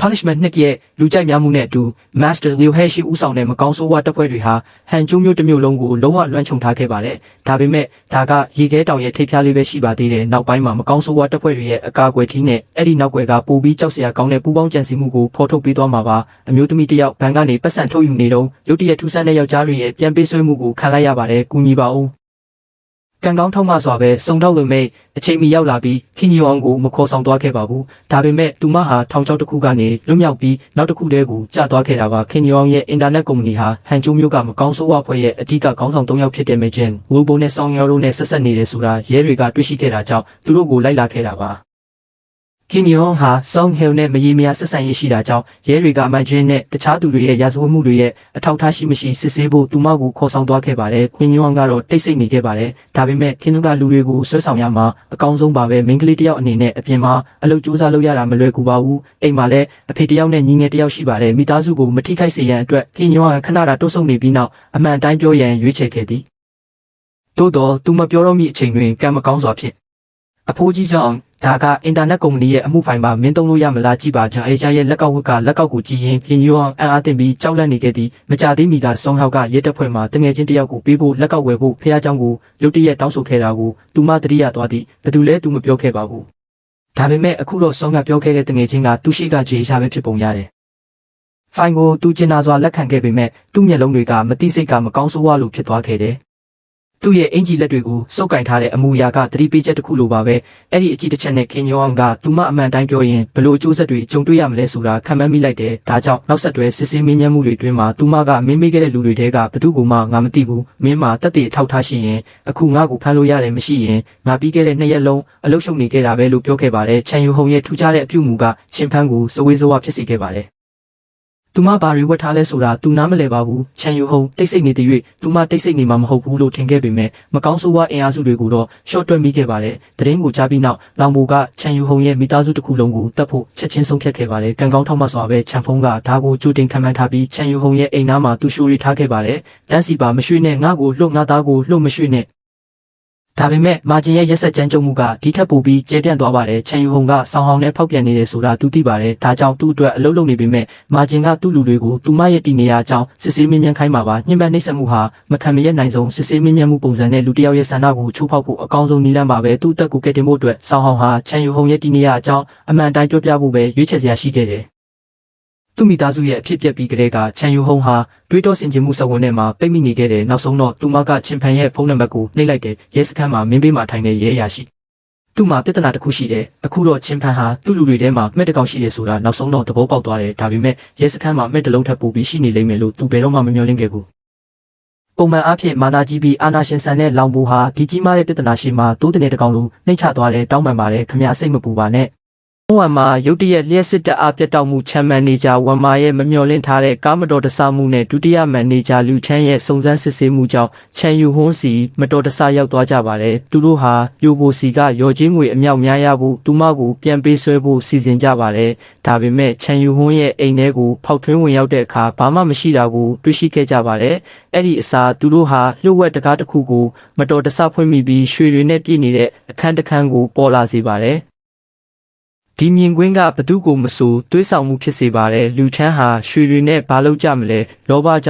punishment နှစ်ရဲ့လူကြိုက်များမှုနဲ့အတူ Master Liu He ဦးဆောင်တဲ့မကောင်းဆိုးဝါးတပ်ဖွဲ့တွေဟာဟန်ကျိုးမျိုးတစ်မျိုးလုံးကိုလုံးဝလွှမ်းခြုံထားခဲ့ပါတယ်။ဒါပေမဲ့ဒါကရေခဲတောင်ရဲ့ထိပ်ဖျားလေးပဲရှိပါသေးတယ်။နောက်ပိုင်းမှာမကောင်းဆိုးဝါးတပ်ဖွဲ့တွေရဲ့အကာအကွယ်ထီးနဲ့အဲ့ဒီနောက်ွယ်ကပိုပြီးကြောက်စရာကောင်းတဲ့ပူပေါင်းကြံစည်မှုကိုဖော်ထုတ်ပေးသွားမှာပါ။အမျိုးသမီးတစ်ယောက်ဘဏ်ကနေပတ်စံထုတ်ယူနေတော့ရုတ်တရက်ထူးဆန်းတဲ့ယောက်ျားတွေရဲ့ပြန်ပေးဆွဲမှုကိုခံလိုက်ရပါတယ်။ကူညီပါဦးကံကောင်းထောက်မှစွာပဲစုံထောက်လို့မဲ့အချိန်မီရောက်လာပြီးခင်းညောင်ကိုမခေါ်ဆောင်သွားခဲ့ပါဘူးဒါပေမဲ့သူမဟာထောင်ချောက်တစ်ခုကနေလွတ်မြောက်ပြီးနောက်တစ်ခုတည်းကိုကျသွားခဲ့တာပါခင်းညောင်ရဲ့အင်တာနက်ကုမ္ပဏီဟာဟန်ကျိုးမျိုးကမကောင်းဆိုးဝါးဖွဲ့ရဲ့အဓိကခေါင်းဆောင်၃ယောက်ဖြစ်တဲ့မေဂျင်ဝူဘိုနဲ့ဆောင်းယောတို့နဲ့ဆက်ဆက်နေတယ်ဆိုတာရဲတွေကတွေ့ရှိခဲ့တာကြောင့်သူတို့ကိုလိုက်လာခဲ့တာပါခင်းညောင်ဟာဆောင်းဟဲလ်နဲ့မရေမရာဆက်ဆံရေးရှိတာကြောင့်ရဲတွေကမန်ဂျင်နဲ့တခြားသူတွေရဲ့ရာဇဝတ်မှုတွေရဲ့အထောက်အထားရှိမရှိစစ်ဆေးဖို့သူမကိုခေါ်ဆောင်သွားခဲ့ပါတယ်ခင်းညောင်ကတော့တိတ်ဆိတ်နေခဲ့ပါတယ်ဒါပေမဲ့ခင်းညောင်ကလူတွေကိုဆွဲဆောင်ရမှာအကောင်းဆုံးပါပဲမိန်းကလေးတစ်ယောက်အနေနဲ့အပြင်မှာအလုပ်ကြိုးစားလုပ်ရတာမလွယ်ကူပါဘူးအိမ်မှာလည်းအဖေတစ်ယောက်နဲ့ညီငယ်တစ်ယောက်ရှိပါတယ်မိသားစုကိုမထိခိုက်စေရန်အတွက်ခင်းညောင်ကခဏတာတိုးဆုံနေပြီးနောက်အမှန်တိုင်းပြောရန်ရွေးချယ်ခဲ့သည်သို့တော့သူမပြောတော့မီအချိန်တွင်ကံမကောင်းစွာဖြစ်အဖိုးကြီးကြောင့်ဒါကအင်တာနက်ကုမ္ပဏီရဲ့အမှုဖိုင်မှာမင်းသုံးလို့ရမလားကြည့်ပါကြောင့်အေဂျာရဲ့လက်ကောက်ဝက်ကလက်ကောက်ကိုကြည့်ရင်ပြင်ရောအောင်အံ့အားသင့်ပြီးကြောက်လန့်နေခဲ့သည်မကြသေးမီကဆောင်းဟောက်ကရဲတပ်ဖွဲ့မှတငယ်ချင်းတယောက်ကိုပေးဖို့လက်ကောက်ဝယ်ဖို့ဖះเจ้าကိုရုတ်တရက်တောင်းဆိုခဲ့တာကိုသူမသတိရသွားသည်ဘယ်သူလဲသူမပြောခဲ့ပါဘူးဒါပေမဲ့အခုတော့ဆောင်းကပြောခဲ့တဲ့တငယ်ချင်းကသူရှိကကြေရှာပဲဖြစ်ပုံရတယ်ဖိုင်ကိုသူကျင်နာစွာလက်ခံခဲ့ပေမဲ့သူ့မျက်လုံးတွေကမတိစိတ်ကမကောင်းဆိုးဝါးလို့ဖြစ်သွားခဲ့တယ်သူ့ရဲ့အင်ဂျီလက်တွေကိုစုပ်ကင်ထားတဲ့အမူအရာကသတိပေးချက်တစ်ခုလိုပါပဲအဲ့ဒီအကြည့်တစ်ချက်နဲ့ခင်ယောအောင်ကသူမအမှန်တိုင်းပြောရင်ဘလို့အကျိုးဆက်တွေကြုံတွေ့ရမလဲဆိုတာခံမှန်းမိလိုက်တယ်ဒါကြောင့်နောက်ဆက်တွဲစစ်ဆေးမင်းမြတ်မှုတွေတွင်မှာသူမကမင်းမေးခဲ့တဲ့လူတွေထဲကဘသူ့ကိုမှငါမသိဘူးမင်းမှာတက်တည်ထောက်ထားရှိရင်အခုငါ့ကိုဖမ်းလို့ရတယ်မရှိရင်ငါပြီးခဲ့တဲ့2ရက်လုံးအလုပ်ရှုပ်နေခဲ့တာပဲလို့ပြောခဲ့ပါတယ်ချန်ယူဟုံရဲ့ထူးခြားတဲ့အပြုအမူကချင်းဖန်းကိုစဝေးစဝါဖြစ်စေခဲ့ပါတယ်သူမဘာတွေဝတ်ထားလဲဆိုတာသူနားမလည်ပါဘူးချန်ယူဟုံတိတ်ဆိတ်နေတဲ့၍သူမတိတ်ဆိတ်နေမှာမဟုတ်ဘူးလို့ထင်ခဲ့ပေမဲ့မကောင်းဆိုးဝါးအင်အားစုတွေကိုတော့ရှော့တွက်မိခဲ့ပါတယ်တရင်ကိုကြားပြီးနောက်လောင်ဘိုကချန်ယူဟုံရဲ့မိသားစုတစ်ခုလုံးကိုတတ်ဖို့ချက်ချင်းဆုံးဖြတ်ခဲ့ပါတယ်ကံကောင်းထောက်မှစွာပဲချန်ဖုံးကဒါကိုကြိုတင်ခံမှန်းထားပြီးချန်ယူဟုံရဲ့အိမ်သားမှာသူရှိုးရီထားခဲ့ပါတယ်တန်းစီပါမရွှေ့နဲ့ငါ့ကိုလှုပ်ငါသားကိုလှုပ်မရွှေ့နဲ့ဒါပေမဲ့မာဂျင်ရဲ့ရက်ဆက်ကြမ်းကြုတ်မှုကဒီထက်ပိုပြီးကျဲပြန့်သွားပါတယ်ချန်ယူဟုံကဆောင်းဟောင်းနဲ့ဖောက်ပြန်နေတယ်ဆိုတာသူသိပါတယ်ဒါကြောင့်သူ့အတွက်အလုပ်လုပ်နေပေမဲ့မာဂျင်ကသူ့လူတွေကိုသူမရဲ့တည်နေရာအကြောင်းစစ်ဆေးမင်းမြန်ခိုင်းမှာပါညှဉ်းပန်းနှိပ်စက်မှုဟာမခံမရနိုင်ဆုံးစစ်ဆေးမင်းမြန်မှုပုံစံနဲ့လူတစ်ယောက်ရဲ့ဆန္ဒကိုချိုးဖောက်ဖို့အကောင်းဆုံးနည်းလမ်းပါပဲသူ့အသက်ကိုကယ်တင်ဖို့အတွက်ဆောင်းဟောင်းဟာချန်ယူဟုံရဲ့တည်နေရာအကြောင်းအမှန်တိုင်းပြောပြဖို့ပဲရွေးချယ်စရာရှိခဲ့တယ်သူမိသားစုရဲ့အဖြစ်ပြက်ပြီးကလေးကချန်ယူဟုံဟာတွေးတောဆင်ခြင်မှုစဝန်းထဲမှာပိတ်မိနေခဲ့တယ်နောက်ဆုံးတော့သူမကချင်ဖန်ရဲ့ဖုန်းနံပါတ်ကိုနှိပ်လိုက်တယ်ရဲစခန်းမှာမင်းပေးမှထိုင်နေရဲရရှိသူ့မှာပြဿနာတစ်ခုရှိတယ်အခုတော့ချင်ဖန်ဟာသူ့လူတွေထဲမှာမှက်တကောင်ရှိတယ်ဆိုတာနောက်ဆုံးတော့သဘောပေါက်သွားတယ်ဒါပေမဲ့ရဲစခန်းမှာမှက်တလုံးထပ်ပို့ပြီးရှိနေလိမ့်မယ်လို့သူဘယ်တော့မှမမျှော်လင့်ခဲ့ဘူးပုံမှန်အားဖြင့်မာနာကြီးပြီးအာနာရှင်ဆန်တဲ့လောင်ဘူဟာဒီကြီးမားတဲ့ပြဿနာရှိမှတိုးတဲ့တကောင်လိုနှိမ့်ချသွားတယ်တောင်းပန်ပါတယ်ခင်ဗျာစိတ်မပူပါနဲ့ဝန်မာရုတ်တရက်လျှက်စစ်တပ်အားပြတ်တောက်မှုချမ်းမန်နေဂျာဝန်မာရဲ့မမျှော်လင့်ထားတဲ့ကားမတော်တဆမှုနဲ့ဒုတိယမန်နေဂျာလူချမ်းရဲ့စုံစမ်းစစ်ဆေးမှုကြောင့်ချန်ယူဟွန်းစီမတော်တဆရောက်သွားကြပါတယ်သူတို့ဟာယိုဘိုစီကရော်ချင်းငွေအမြောက်များရဖို့သူမကိုပြန်ပေးဆွဲဖို့စီစဉ်ကြပါတယ်ဒါပေမဲ့ချန်ယူဟွန်းရဲ့အိမ်ထဲကိုဖောက်ထွင်းဝင်ရောက်တဲ့အခါဘာမှမရှိတာကိုတွေ့ရှိခဲ့ကြပါတယ်အဲ့ဒီအစားသူတို့ဟာလျှို့ဝှက်တကားတစ်ခုကိုမတော်တဆဖွင့်မိပြီးရွှေတွေနဲ့ပြည့်နေတဲ့အခန်းတစ်ခန်းကိုပေါ်လာစေပါတယ်ဒီမြင်ကွင်းကဘသူကိုမဆိုတွေးဆောင်မှုဖြစ်စေပါတယ်လူချမ်းဟာရွှေတွေနဲ့ဘာလုပ်ကြမလဲလောဘကြောင့်